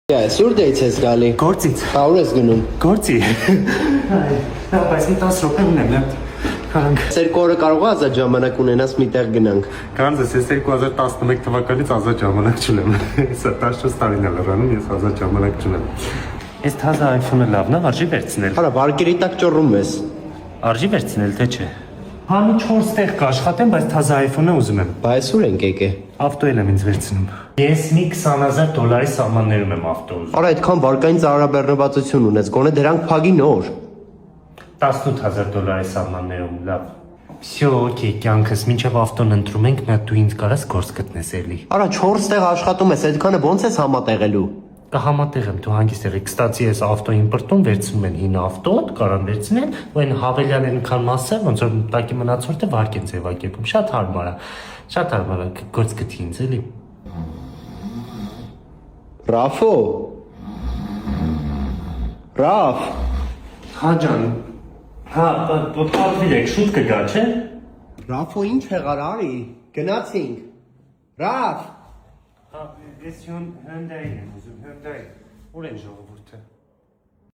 Սուր դեից ես գալի։ Գործից։ Ուր ես գնում։ Գործի։ Բայց մի 10 րոպե ունեմ, լավ։ Կարանք։ Երկու օրը կարող է ազատ ժամանակ ունենաս միտեղ գնանք։ Կանձես, ես 2011 թվականից ազատ ժամանակ չունեմ։ Սա 14 տարին է լրանում, ես ազատ ժամանակ չունեմ։ Այս թազա iPhone-ը լավն է, արժի վերցնել։ Արա վարկերի տակ ճոռում ես։ Արժի վերցնել, թե չէ։ Հա մի 4 տեղ կաշխատեմ, բայց թազա iPhone-ը ուզում եմ։ Բայց ուր ենք եկե։ Ավտոյել եմ ինձ վերցնում։ Ես մի 20,000 սահմաններում եմ ավտո ուզում։ Արա այդքան վարկային ծառաբեռնվածություն ունես, գոնե դրանք փագի նոր։ 18,000 սահմաններում, լավ։ Всё, օքեյ, կյանքս, մինչև ավտոն ընտրում ենք, նա դու ինձ կարաս գործ գտնես էլի։ Արա 4 տեղ աշխատում ես, այդքանը ո՞նց ես համատեղելու։ Կհամատեղեմ, դու հանգիստ եղի։ Կստացի ես ավտոյին պրտում, վերցնում են հին ավտոտ, կարան վերցնեն, ու այն հավելյան այնքան մասը, ոնց որ տակի մնացորդը վարկ են ձևակերպում։ Շատ հարմար է։ Շատ հարմար է, գործ գտի ինձ էլի։ Ռաֆո։ Ռաֆ։ Հա ջան։ Հա, պատվիրեք, շուտ կգա, չէ։ Ռաֆո ինչ եղար արի։ Գնացինք։ Ռաֆ։ Հա, ես Hyundai եմ ուզում, Hyundai։ Ուր են ժողովուրդը։